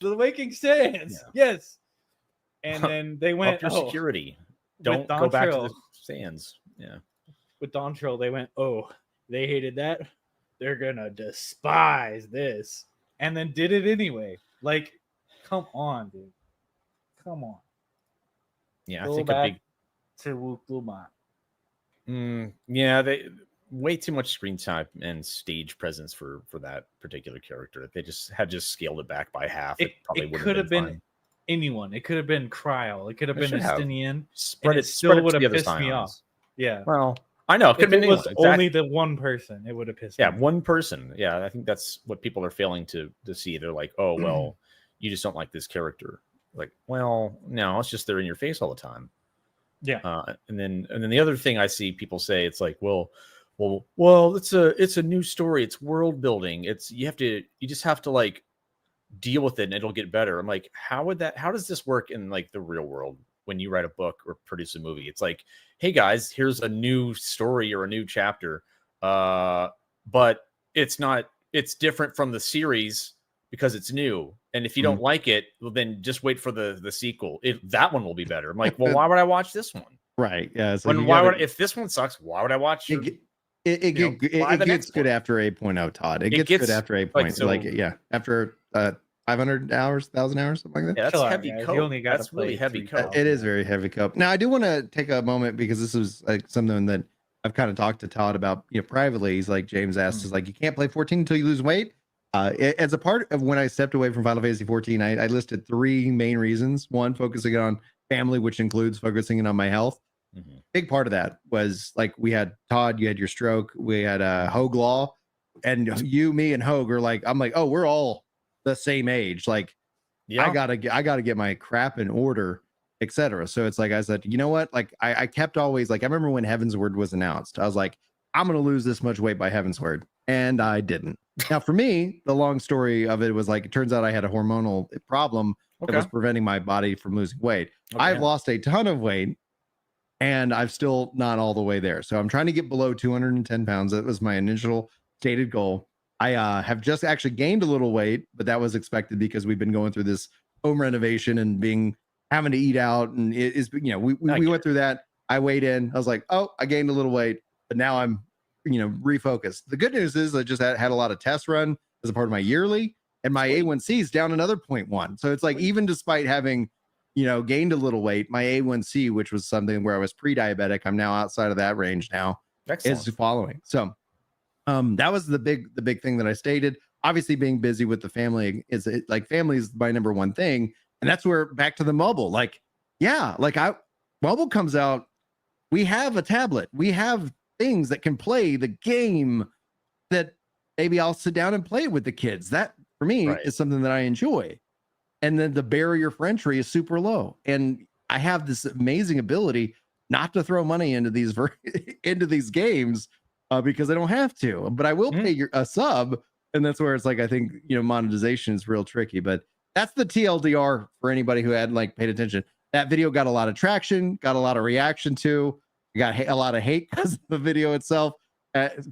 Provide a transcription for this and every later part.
The Waking Sands. Yeah. Yes. And then they went up your security. Don't go back to the sands. Yeah. With Dontrell, they went, they hated that. They're gonna despise this. And then did it anyway. Like, come on, dude. Come on. Yeah, go I think back to Wuklumat. Yeah, they way too much screen time and stage presence for that particular character. They just scaled it back by half. It probably could have been anyone. It could have been Kryl. It could have been Estinian. Spread it. Still would have pissed me off. Yeah. Well, I know. It could have been anyone. Only the one person, it would have pissed me off. Yeah, one person. Yeah, I think that's what people are failing to see. They're like, oh, well, you just don't like this character. Like, well, no, it's just they're in your face all the time. Yeah. And then the other thing I see people say, it's like, well, it's a new story. It's world building. You just have to like deal with it and it'll get better. I'm like, how does this work in like the real world when you write a book or produce a movie? It's like, hey guys, here's a new story or a new chapter. But it's different from the series because it's new. And if you don't like it, well, then just wait for the sequel. That one will be better. I'm like, well, why would I watch this one? Right. Yeah. So if this one sucks, why would I watch it gets good after 8.0, Todd. It gets good after 8.0. After 500 hours, 1,000 hours, something like that. Yeah, that's heavy cope. That's really heavy cope. It is very heavy cope. Now, I do want to take a moment because this is like something that I've kind of talked to Todd about, privately. He's like, James asked, is like, you can't play 14 until you lose weight. As a part of when I stepped away from Final Fantasy 14, I listed 3 main reasons. One, focusing on family, which includes focusing on my health. Big part of that was like we had Todd, you had your stroke, we had Hogue Law, and you, me, and Hogue are like, I'm like, oh, we're all the same age. Like, yeah, I gotta get my crap in order, etc. So it's like I said, you know what? Like I kept always like I remember when Heaven's Word was announced, I was like, I'm gonna lose this much weight by Heaven's Word, and I didn't. Now, for me, the long story of it was like it turns out I had a hormonal problem that was preventing my body from losing weight. I've lost a ton of weight. And I'm still not all the way there. So I'm trying to get below 210 pounds. That was my initial stated goal. I have just actually gained a little weight, but that was expected because we've been going through this home renovation and having to eat out. And it is, we went through that. I weighed in. I was like, oh, I gained a little weight, but now I'm, refocused. The good news is I just had a lot of tests run as a part of my yearly, and my A1C is down another 0.1. So it's like, even despite having gained a little weight, my A1C, which was something where I was pre-diabetic, I'm now outside of that range now. Excellent. Is following. So that was the big thing that I stated. Obviously, being busy with the family family is my number one thing. And that's where back to the mobile. Mobile comes out. We have a tablet. We have things that can play the game that maybe I'll sit down and play with the kids. That for me is something that I enjoy. And then the barrier for entry is super low. And I have this amazing ability not to throw money into these games because I don't have to. But I will pay a sub. And that's where it's like, I think, monetization is real tricky. But that's the TLDR for anybody who hadn't paid attention. That video got a lot of traction, got a lot of reaction to, got a lot of hate because of the video itself.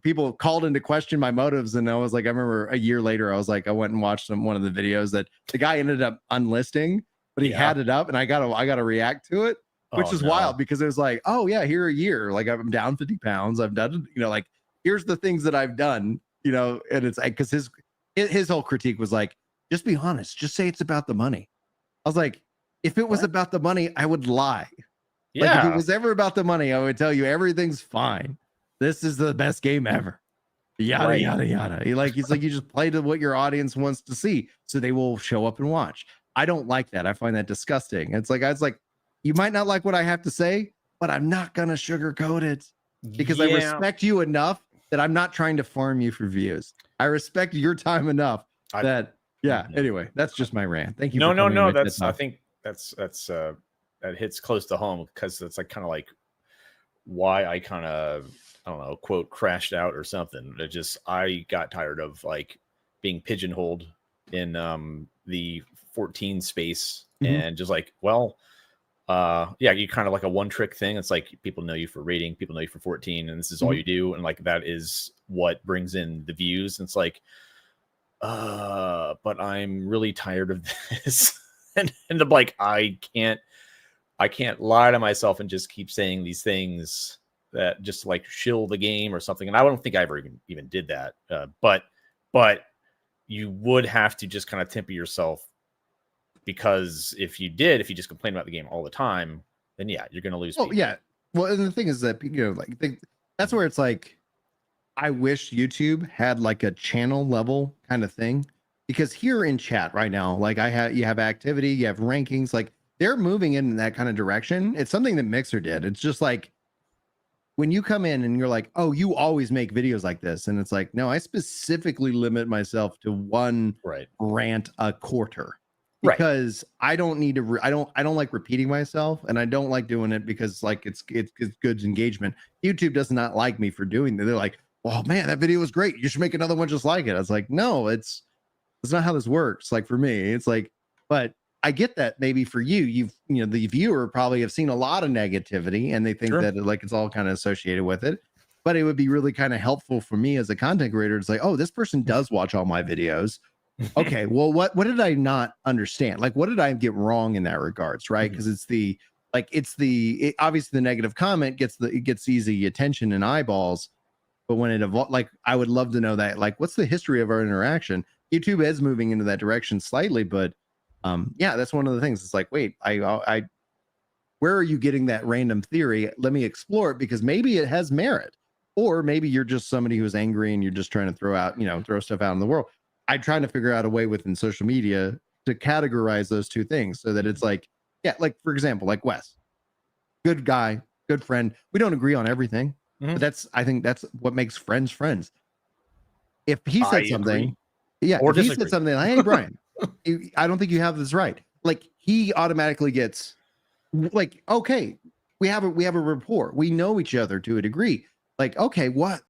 People called into question my motives, and I was like, I remember a year later, I was like, I went and watched one of the videos that the guy ended up unlisting, but he had it up, and I gotta react to it, which is wild because it was like, oh yeah, here a year, like I'm down 50 pounds, I've done, here's the things that I've done, and it's like because his whole critique was like, just be honest, just say it's about the money. I was like, if it was about the money, I would lie. Yeah, like if it was ever about the money, I would tell you everything's fine. This is the best game ever. Yada, yada, yada. He's like, you just play to what your audience wants to see. So they will show up and watch. I don't like that. I find that disgusting. It's like, I was like, you might not like what I have to say, but I'm not going to sugarcoat it because I respect you enough that I'm not trying to farm you for views. I respect your time enough anyway, that's just my rant. Thank you. No. I think that's that hits close to home because it's like kind of like why I kind of, I don't know, quote, crashed out or something. I got tired of being pigeonholed in the 14 space and just like, you kind of like a one trick thing. It's like people know you for rating, people know you for 14, and this is all you do. And that is what brings in the views. And it's like, but I'm really tired of this. and I'm like, I can't lie to myself and just keep saying these things that just like shill the game or something. And I don't think I ever even did that. But you would have to just kind of temper yourself, because if you just complain about the game all the time, then yeah, you're going to lose people. Yeah. Well, and the thing is that, that's where it's like, I wish YouTube had like a channel level kind of thing, because here in chat right now, like you have activity, you have rankings, like they're moving in that kind of direction. It's something that Mixer did. It's just like when you come in and you're like, oh, you always make videos like this. And it's like, no, I specifically limit myself to one rant a quarter, because I don't need to, I don't like repeating myself, and I don't like doing it because like it's good engagement. YouTube does not like me for doing that. They're like, oh man, that video was great, you should make another one just like it. I was like, no, it's not how this works. Like for me, it's like, but I get that maybe for you, the viewer probably have seen a lot of negativity and they think that like it's all kind of associated with it. But it would be really kind of helpful for me as a content creator to say, oh, this person does watch all my videos. Okay, well, what did I not understand? Like, what did I get wrong in that regards, right? Because obviously the negative comment gets easy attention and eyeballs. But when it evolves, like, I would love to know that, like, what's the history of our interaction? YouTube is moving into that direction slightly, but yeah, that's one of the things. It's like, wait, I where are you getting that random theory? Let me explore it, because maybe it has merit, or maybe you're just somebody who's angry and you're just trying to throw stuff out in the world. I'm trying to figure out a way within social media to categorize those two things so that it's like, yeah, like for example, like Wes, good guy, good friend. We don't agree on everything. But I think that's what makes friends friends. If he said something, or if he said something like, hey, Brian, I don't think you have this right. Like, he automatically gets like, okay, we have a rapport. We know each other to a degree. Like, okay, what